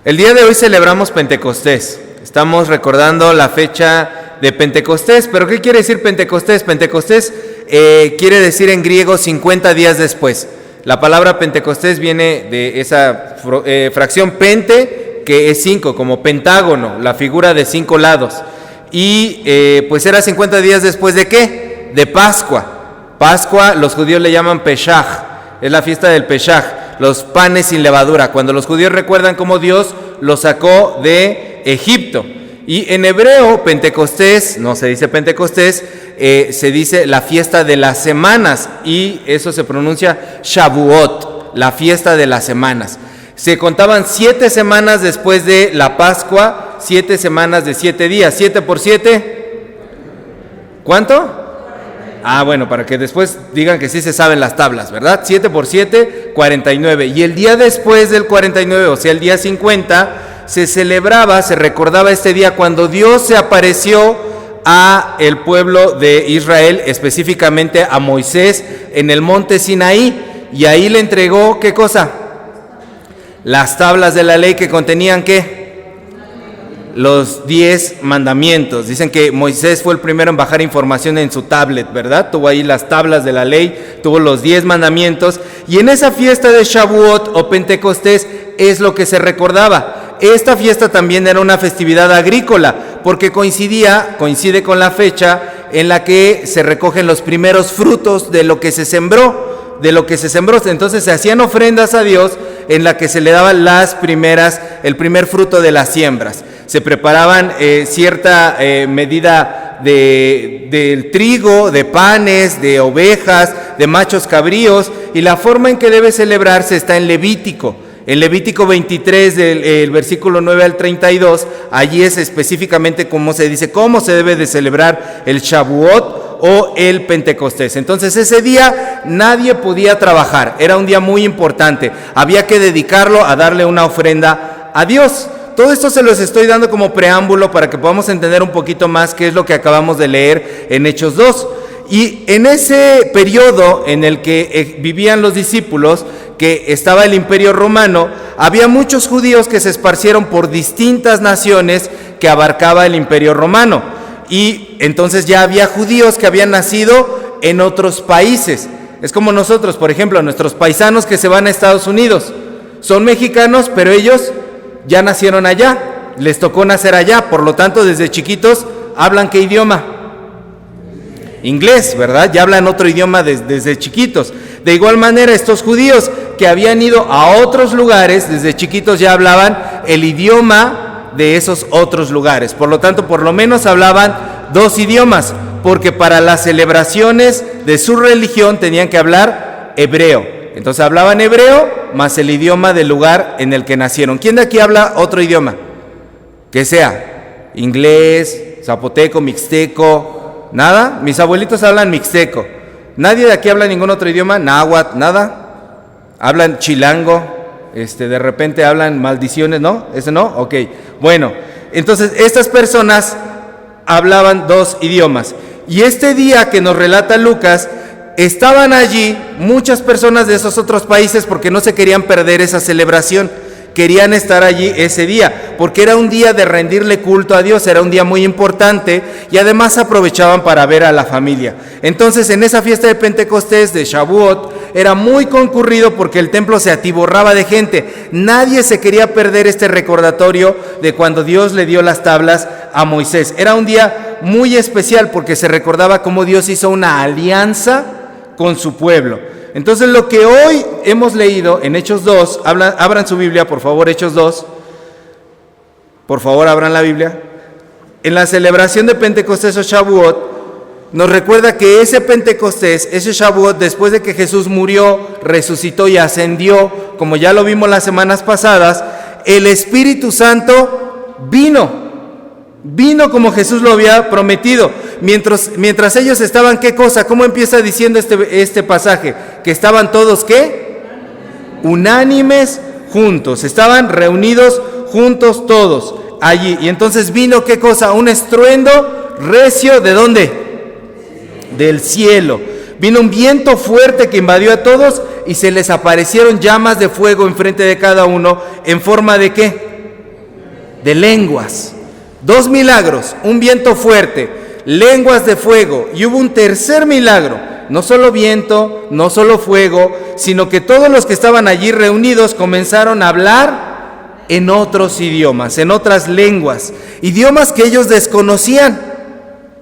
El día de hoy celebramos Pentecostés. Estamos recordando la fecha de Pentecostés. ¿Pero qué quiere decir Pentecostés? Pentecostés quiere decir en griego 50 días después. La palabra Pentecostés viene de esa fracción pente, que es 5, como pentágono, la figura de 5 lados. Y pues era 50 días después ¿de qué? De Pascua. Pascua, los judíos le llaman Peshach, es la fiesta del Peshach. Los panes sin levadura, cuando los judíos recuerdan cómo Dios los sacó de Egipto. Y en hebreo, Pentecostés, no se dice Pentecostés, se dice la fiesta de las semanas, y eso se pronuncia Shavuot, la fiesta de las semanas. Se contaban 7 semanas después de la Pascua, 7 semanas de 7 días, 7 por 7, ¿cuánto? Bueno, para que después digan que sí se saben las tablas, ¿verdad? 7 por 7, 49. Y el día después del 49, o sea, el día 50, se celebraba, se recordaba este día cuando Dios se apareció a el pueblo de Israel, específicamente a Moisés, en el monte Sinaí. Y ahí le entregó, ¿qué cosa? Las tablas de la ley que contenían, ¿qué? Los 10 mandamientos. Dicen que Moisés fue el primero en bajar información en su tablet, ¿verdad? Tuvo ahí las tablas de la ley, tuvo los 10 mandamientos, y en esa fiesta de Shavuot o Pentecostés es lo que se recordaba. Esta fiesta también era una festividad agrícola, porque coincide con la fecha en la que se recogen los primeros frutos de lo que se sembró. Entonces se hacían ofrendas a Dios en la que se le daban el primer fruto de las siembras. Se preparaban cierta medida del trigo, de panes, de ovejas, de machos cabríos, y la forma en que debe celebrarse está en Levítico. En Levítico 23, del versículo 9 al 32, allí es específicamente cómo se debe de celebrar el Shavuot o el Pentecostés. Entonces ese día nadie podía trabajar, era un día muy importante, había que dedicarlo a darle una ofrenda a Dios. Todo esto se los estoy dando como preámbulo para que podamos entender un poquito más qué es lo que acabamos de leer en Hechos 2. Y en ese periodo en el que vivían los discípulos, que estaba el Imperio Romano, había muchos judíos que se esparcieron por distintas naciones que abarcaba el Imperio Romano. Y entonces ya había judíos que habían nacido en otros países. Es como nosotros, por ejemplo, nuestros paisanos que se van a Estados Unidos. Son mexicanos, pero ellos ya nacieron allá, les tocó nacer allá, por lo tanto desde chiquitos hablan ¿qué idioma? Inglés, ¿verdad? Ya hablan otro idioma desde chiquitos. De igual manera, estos judíos que habían ido a otros lugares, desde chiquitos ya hablaban el idioma de esos otros lugares. Por lo tanto, por lo menos hablaban 2 idiomas, porque para las celebraciones de su religión tenían que hablar hebreo. Entonces hablaban hebreo más el idioma del lugar en el que nacieron. ¿Quién de aquí habla otro idioma? Que sea inglés, zapoteco, mixteco, ¿nada? Mis abuelitos hablan mixteco. ¿Nadie de aquí habla ningún otro idioma? Náhuatl, ¿nada? ¿Hablan chilango? De repente hablan maldiciones, ¿no? ¿Ese no? Ok. Bueno, entonces estas personas hablaban 2 idiomas. Y este día que nos relata Lucas, estaban allí muchas personas de esos otros países porque no se querían perder esa celebración. Querían estar allí ese día, porque era un día de rendirle culto a Dios, era un día muy importante, y además aprovechaban para ver a la familia. Entonces en esa fiesta de Pentecostés, de Shavuot, era muy concurrido porque el templo se atiborraba de gente. Nadie se quería perder este recordatorio de cuando Dios le dio las tablas a Moisés. Era un día muy especial porque se recordaba cómo Dios hizo una alianza con su pueblo. Entonces lo que hoy hemos leído en Hechos 2, abran su Biblia, por favor, Hechos 2, por favor, abran la Biblia. En la celebración de Pentecostés o Shavuot, nos recuerda que ese Pentecostés, ese Shavuot, después de que Jesús murió, resucitó y ascendió, como ya lo vimos las semanas pasadas, el Espíritu Santo vino como Jesús lo había prometido. Mientras ellos estaban, ¿qué cosa? ¿Cómo empieza diciendo este pasaje? Que estaban todos, ¿qué? Unánimes juntos. Estaban reunidos juntos todos allí. Y entonces vino, ¿qué cosa? Un estruendo recio, ¿de dónde? Del cielo. Vino un viento fuerte que invadió a todos y se les aparecieron llamas de fuego enfrente de cada uno. ¿En forma de qué? de lenguas. 2 milagros, un viento fuerte, lenguas de fuego, y hubo un tercer milagro, no solo viento, no solo fuego, sino que todos los que estaban allí reunidos comenzaron a hablar en otros idiomas, en otras lenguas, idiomas que ellos desconocían,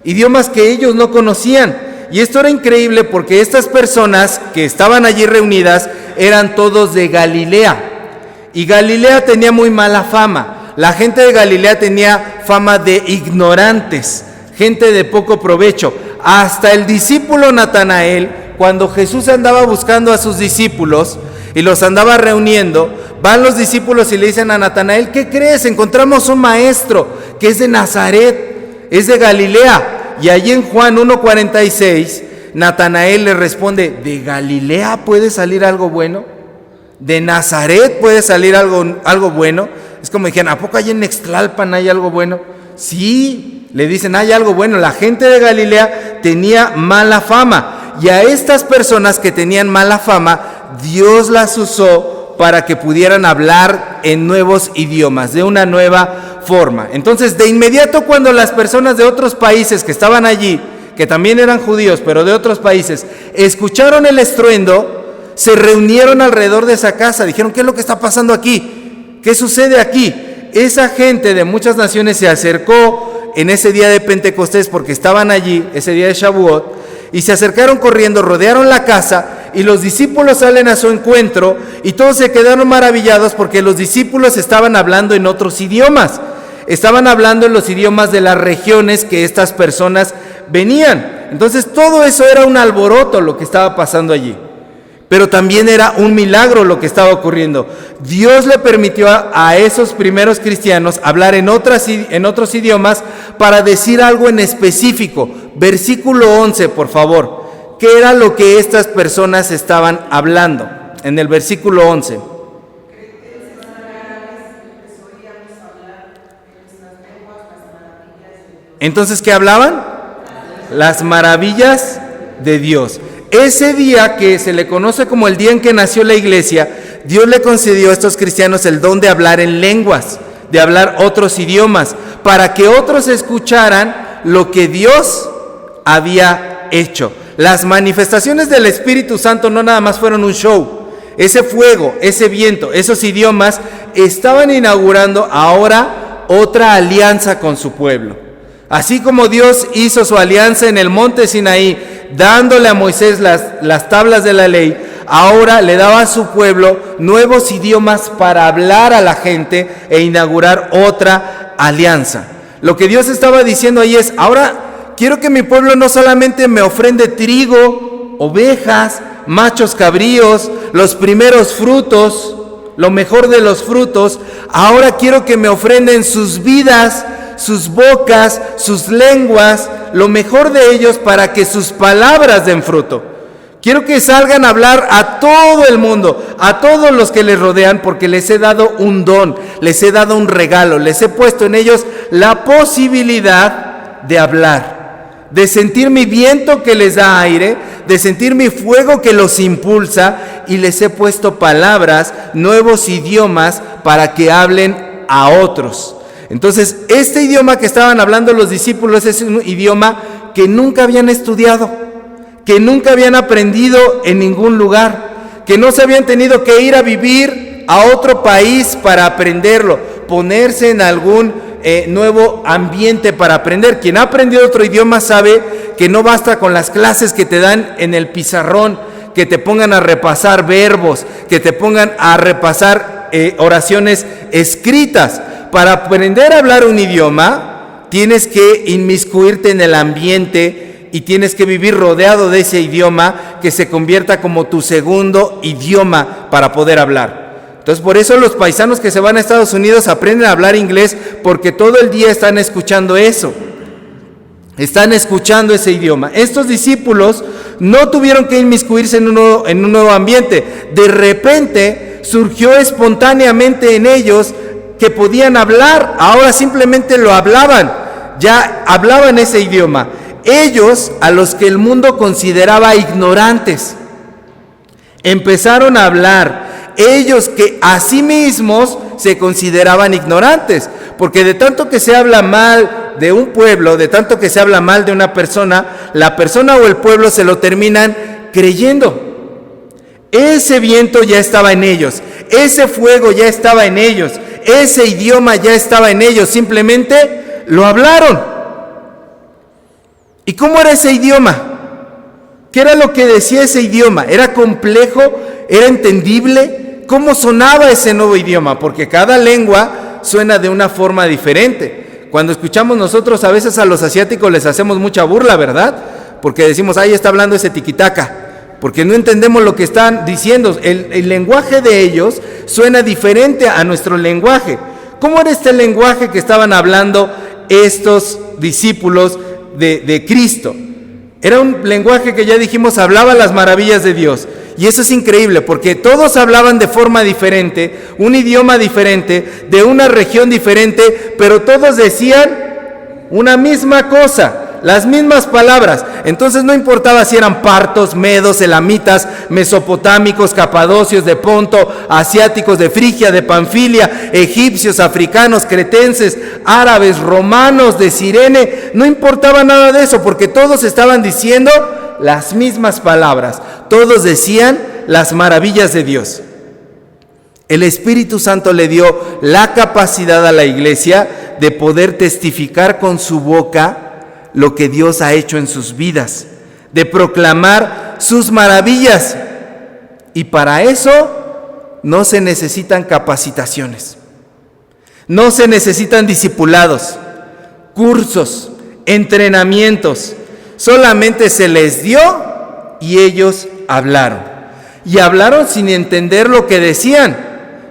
idiomas que ellos no conocían. Y esto era increíble porque estas personas que estaban allí reunidas eran todos de Galilea, y Galilea tenía muy mala fama. La gente de Galilea tenía fama de ignorantes, gente de poco provecho. Hasta el discípulo Natanael, cuando Jesús andaba buscando a sus discípulos y los andaba reuniendo, van los discípulos y le dicen a Natanael: ¿qué crees? Encontramos un maestro que es de Nazaret, es de Galilea. Y allí en Juan 1:46, Natanael le responde: ¿de Galilea puede salir algo bueno? ¿De Nazaret puede salir algo bueno? Es como dijeron: ¿a poco allí en Nextlalpan hay algo bueno? Sí, le dicen: hay algo bueno. La gente de Galilea tenía mala fama, y a estas personas que tenían mala fama, Dios las usó para que pudieran hablar en nuevos idiomas, de una nueva forma. Entonces, de inmediato, cuando las personas de otros países que estaban allí, que también eran judíos, pero de otros países, escucharon el estruendo, se reunieron alrededor de esa casa. Dijeron: ¿qué es lo que está pasando aquí? ¿Qué sucede aquí? Esa gente de muchas naciones se acercó en ese día de Pentecostés, porque estaban allí, ese día de Shavuot, y se acercaron corriendo, rodearon la casa, y los discípulos salen a su encuentro, y todos se quedaron maravillados porque los discípulos estaban hablando en otros idiomas. Estaban hablando en los idiomas de las regiones que estas personas venían. Entonces todo eso era un alboroto lo que estaba pasando allí. Pero también era un milagro lo que estaba ocurriendo. Dios le permitió a esos primeros cristianos hablar en otros idiomas para decir algo en específico. Versículo 11, por favor. ¿Qué era lo que estas personas estaban hablando? En el versículo 11. Entonces, ¿qué hablaban? Las maravillas de Dios. Ese día, que se le conoce como el día en que nació la iglesia, Dios le concedió a estos cristianos el don de hablar en lenguas, de hablar otros idiomas, para que otros escucharan lo que Dios había hecho. Las manifestaciones del Espíritu Santo no nada más fueron un show. Ese fuego, ese viento, esos idiomas estaban inaugurando ahora otra alianza con su pueblo. Así como Dios hizo su alianza en el monte Sinaí, dándole a Moisés las tablas de la ley, ahora le daba a su pueblo nuevos idiomas para hablar a la gente e inaugurar otra alianza. Lo que Dios estaba diciendo ahí es: ahora quiero que mi pueblo no solamente me ofrende trigo, ovejas, machos cabríos, los primeros frutos, lo mejor de los frutos. Ahora quiero que me ofrenden sus vidas, sus bocas, sus lenguas, lo mejor de ellos, para que sus palabras den fruto. Quiero que salgan a hablar a todo el mundo, a todos los que les rodean, porque les he dado un don, les he dado un regalo, les he puesto en ellos la posibilidad de hablar, de sentir mi viento que les da aire, de sentir mi fuego que los impulsa, y les he puesto palabras, nuevos idiomas, para que hablen a otros. Entonces, este idioma que estaban hablando los discípulos es un idioma que nunca habían estudiado, que nunca habían aprendido en ningún lugar, que no se habían tenido que ir a vivir a otro país para aprenderlo, ponerse en algún nuevo ambiente para aprender. Quien ha aprendido otro idioma sabe que no basta con las clases que te dan en el pizarrón, que te pongan a repasar verbos, que te pongan a repasar oraciones escritas. Para aprender a hablar un idioma, tienes que inmiscuirte en el ambiente y tienes que vivir rodeado de ese idioma, que se convierta como tu segundo idioma para poder hablar. Entonces, por eso los paisanos que se van a Estados Unidos aprenden a hablar inglés, porque todo el día están escuchando eso. Están escuchando ese idioma. Estos discípulos no tuvieron que inmiscuirse en un nuevo ambiente. De repente surgió espontáneamente en ellos que podían hablar. Ahora simplemente lo hablaban, ya hablaban ese idioma. Ellos, a los que el mundo consideraba ignorantes, empezaron a hablar. Ellos que a sí mismos se consideraban ignorantes, porque de tanto que se habla mal de un pueblo, de tanto que se habla mal de una persona, la persona o el pueblo se lo terminan creyendo. Ese viento ya estaba en ellos, ese fuego ya estaba en ellos, ese idioma ya estaba en ellos, simplemente lo hablaron. ¿Y cómo era ese idioma? ¿Qué era lo que decía ese idioma? ¿Era complejo? ¿Era entendible? ¿Cómo sonaba ese nuevo idioma? Porque cada lengua suena de una forma diferente. Cuando escuchamos nosotros a veces a los asiáticos les hacemos mucha burla, ¿verdad? Porque decimos, ahí está hablando ese tiquitaca, porque no entendemos lo que están diciendo. El lenguaje de ellos suena diferente a nuestro lenguaje. ¿Cómo era este lenguaje que estaban hablando estos discípulos de Cristo? Era un lenguaje que ya dijimos hablaba las maravillas de Dios. Y eso es increíble porque todos hablaban de forma diferente, un idioma diferente, de una región diferente, pero todos decían una misma cosa, las mismas palabras. Entonces no importaba si eran partos, medos, elamitas, mesopotámicos, capadocios de Ponto, asiáticos de Frigia, de Panfilia, egipcios, africanos, cretenses, árabes, romanos, de Cirene. No importaba nada de eso porque todos estaban diciendo las mismas palabras. Todos decían las maravillas de Dios. El Espíritu Santo le dio la capacidad a la iglesia de poder testificar con su boca lo que Dios ha hecho en sus vidas, de proclamar sus maravillas. Y para eso no se necesitan capacitaciones, no se necesitan discipulados, cursos, entrenamientos. Solamente se les dio y ellos hablaron. Y hablaron sin entender lo que decían.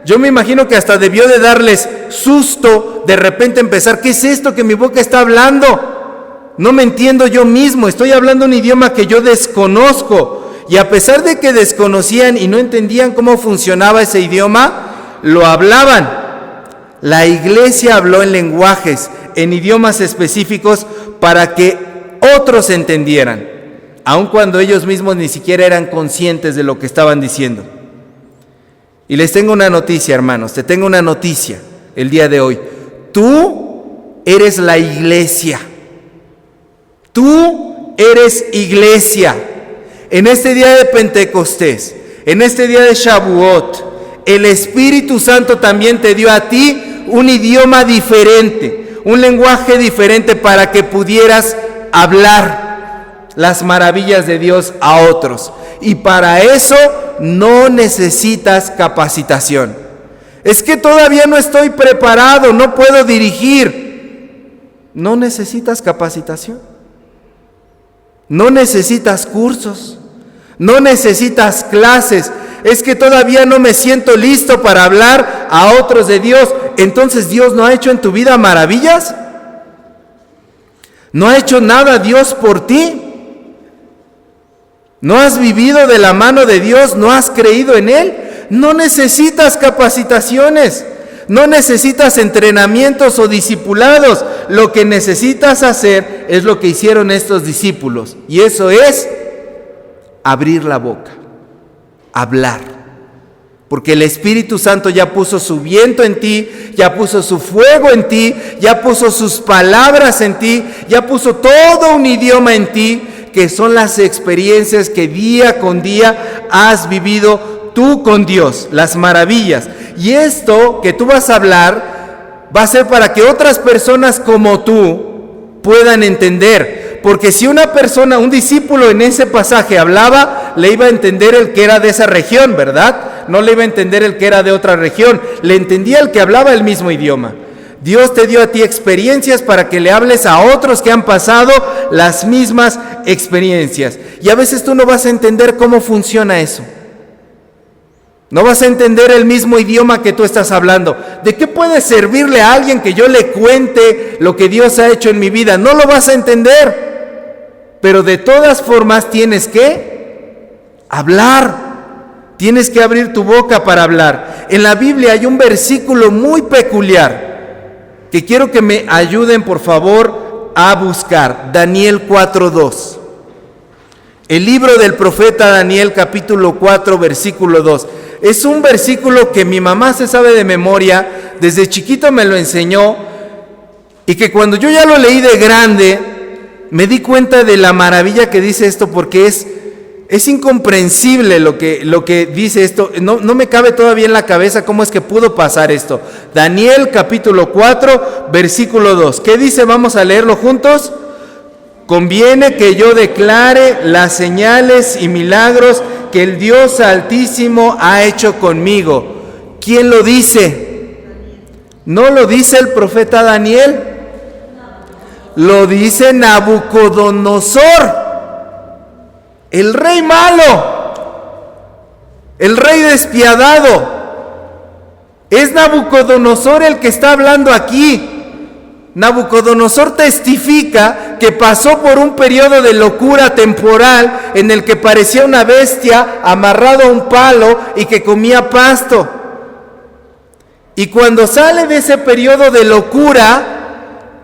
Yo me imagino que hasta debió de darles susto de repente empezar, ¿qué es esto que mi boca está hablando? No me entiendo yo mismo, estoy hablando un idioma que yo desconozco. Y a pesar de que desconocían y no entendían cómo funcionaba ese idioma, lo hablaban. La iglesia habló en lenguajes, en idiomas específicos para que otros entendieran, aun cuando ellos mismos ni siquiera eran conscientes de lo que estaban diciendo. Y les tengo una noticia, hermanos, te tengo una noticia el día de hoy. Tú eres la iglesia. Tú eres iglesia. En este día de Pentecostés, en este día de Shavuot, el Espíritu Santo también te dio a ti un idioma diferente, un lenguaje diferente para que pudieras hablar las maravillas de Dios a otros. Y para eso no necesitas capacitación. Es que todavía no estoy preparado, no puedo dirigir. No necesitas capacitación. No necesitas cursos, no necesitas clases. Es que todavía no me siento listo para hablar a otros de Dios. Entonces, ¿Dios no ha hecho en tu vida maravillas? ¿No ha hecho nada Dios por ti? ¿No has vivido de la mano de Dios? ¿No has creído en Él? No necesitas capacitaciones. No necesitas entrenamientos o discipulados. Lo que necesitas hacer es lo que hicieron estos discípulos. Y eso es abrir la boca, hablar. Porque el Espíritu Santo ya puso su viento en ti, ya puso su fuego en ti, ya puso sus palabras en ti, ya puso todo un idioma en ti, que son las experiencias que día con día has vivido tú con Dios, las maravillas. Y esto que tú vas a hablar va a ser para que otras personas como tú puedan entender. Porque si una persona, un discípulo en ese pasaje hablaba, le iba a entender el que era de esa región, ¿verdad? No le iba a entender el que era de otra región, le entendía el que hablaba el mismo idioma. Dios te dio a ti experiencias para que le hables a otros que han pasado las mismas experiencias. Y a veces tú no vas a entender cómo funciona eso. No vas a entender el mismo idioma que tú estás hablando. ¿De qué puede servirle a alguien que yo le cuente lo que Dios ha hecho en mi vida? No lo vas a entender. Pero de todas formas tienes que hablar. Tienes que abrir tu boca para hablar. En la Biblia hay un versículo muy peculiar que quiero que me ayuden, por favor, a buscar. Daniel 4:2. El libro del profeta Daniel, capítulo 4, versículo 2. Es un versículo que mi mamá se sabe de memoria desde chiquito me lo enseñó y que cuando yo ya lo leí de grande, me di cuenta de la maravilla que dice esto, porque es incomprensible lo que dice esto. No me cabe todavía en la cabeza cómo es que pudo pasar esto. Daniel capítulo 4, versículo 2. ¿Qué dice? Vamos a leerlo juntos. Conviene que yo declare las señales y milagros que el Dios Altísimo ha hecho conmigo. ¿Quién lo dice? ¿No lo dice el profeta Daniel? Lo dice Nabucodonosor, el rey malo, el rey despiadado. Es Nabucodonosor el que está hablando aquí. Nabucodonosor testifica que pasó por un periodo de locura temporal en el que parecía una bestia amarrado a un palo y que comía pasto. Y cuando sale de ese periodo de locura,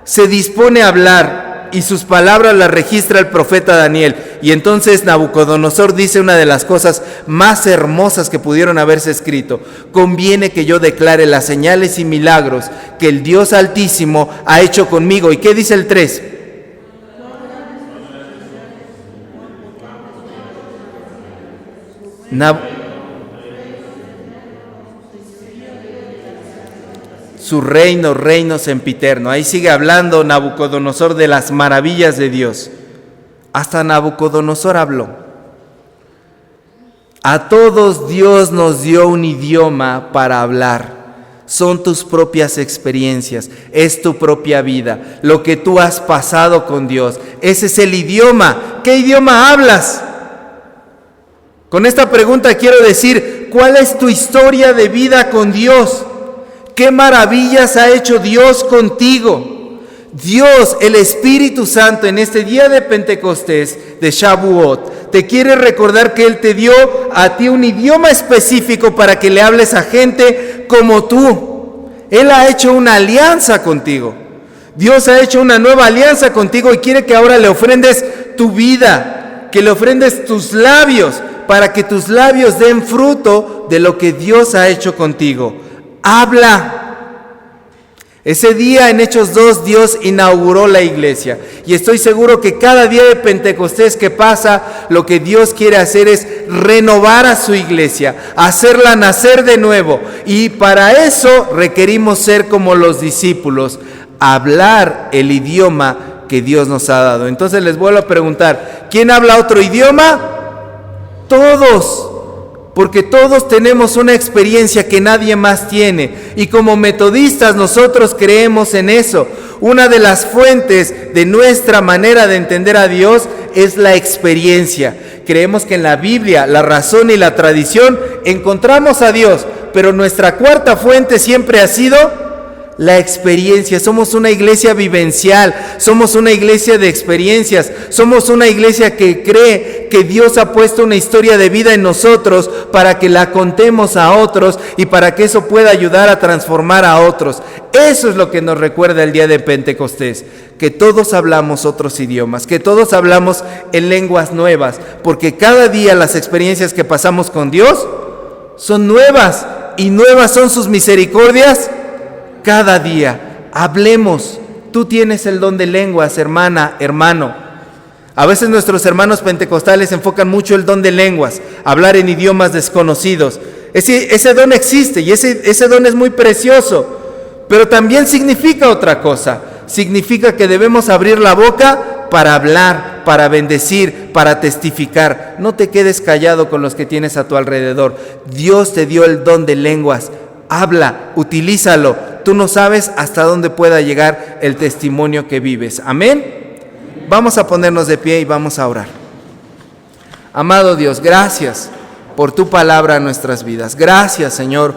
se dispone a hablar y sus palabras las registra el profeta Daniel. Y entonces Nabucodonosor dice una de las cosas más hermosas que pudieron haberse escrito: conviene que yo declare las señales y milagros que el Dios Altísimo ha hecho conmigo. ¿Y qué dice el 3? Su reino sempiterno. Ahí sigue hablando Nabucodonosor de las maravillas de Dios. Hasta Nabucodonosor habló. A todos Dios nos dio un idioma para hablar. Son tus propias experiencias, es tu propia vida, lo que tú has pasado con Dios. Ese es el idioma. ¿Qué idioma hablas? Con esta pregunta quiero decir, ¿cuál es tu historia de vida con Dios? ¿Qué maravillas ha hecho Dios contigo? Dios, el Espíritu Santo, en este día de Pentecostés, de Shavuot, te quiere recordar que Él te dio a ti un idioma específico para que le hables a gente como tú. Él ha hecho una alianza contigo. Dios ha hecho una nueva alianza contigo y quiere que ahora le ofrendes tu vida, que le ofrendes tus labios, para que tus labios den fruto de lo que Dios ha hecho contigo. Habla. Ese día en Hechos 2 Dios inauguró la iglesia y estoy seguro que cada día de Pentecostés que pasa, lo que Dios quiere hacer es renovar a su iglesia, hacerla nacer de nuevo, y para eso requerimos ser como los discípulos, hablar el idioma que Dios nos ha dado. Entonces les vuelvo a preguntar, ¿quién habla otro idioma? Todos. Porque todos tenemos una experiencia que nadie más tiene, y como metodistas nosotros creemos en eso. Una de las fuentes de nuestra manera de entender a Dios es la experiencia. Creemos que en la Biblia, la razón y la tradición encontramos a Dios, pero nuestra cuarta fuente siempre ha sido la experiencia. Somos una iglesia vivencial, somos una iglesia de experiencias, somos una iglesia que cree que Dios ha puesto una historia de vida en nosotros para que la contemos a otros y para que eso pueda ayudar a transformar a otros. Eso es lo que nos recuerda el día de Pentecostés, que todos hablamos otros idiomas, que todos hablamos en lenguas nuevas, porque cada día las experiencias que pasamos con Dios son nuevas, y nuevas son sus misericordias cada día. Hablemos. Tú tienes el don de lenguas, hermana, hermano. A veces nuestros hermanos pentecostales enfocan mucho el don de lenguas, hablar en idiomas desconocidos. Ese don existe y ese don es muy precioso, pero también significa otra cosa. Significa que debemos abrir la boca para hablar, para bendecir, para testificar. No te quedes callado con los que tienes a tu alrededor. Dios te dio el don de lenguas. Habla, utilízalo. Tú no sabes hasta dónde pueda llegar el testimonio que vives. Amén. Vamos a ponernos de pie y vamos a orar. Amado Dios, gracias por tu palabra en nuestras vidas. Gracias, Señor,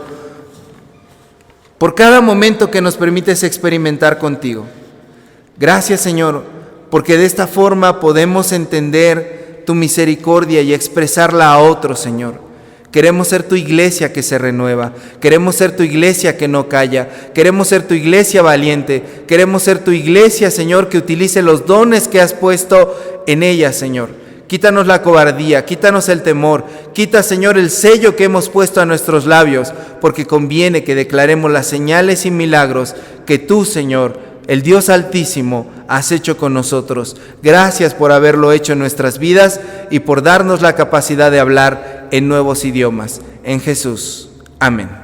por cada momento que nos permites experimentar contigo. Gracias, Señor, porque de esta forma podemos entender tu misericordia y expresarla a otros, Señor. Queremos ser tu iglesia que se renueva. Queremos ser tu iglesia que no calla. Queremos ser tu iglesia valiente. Queremos ser tu iglesia, Señor, que utilice los dones que has puesto en ella, Señor. Quítanos la cobardía, quítanos el temor, quita, Señor, el sello que hemos puesto a nuestros labios, porque conviene que declaremos las señales y milagros que tú, Señor, el Dios Altísimo, has hecho con nosotros. Gracias por haberlo hecho en nuestras vidas y por darnos la capacidad de hablar en nuevos idiomas. En Jesús. Amén.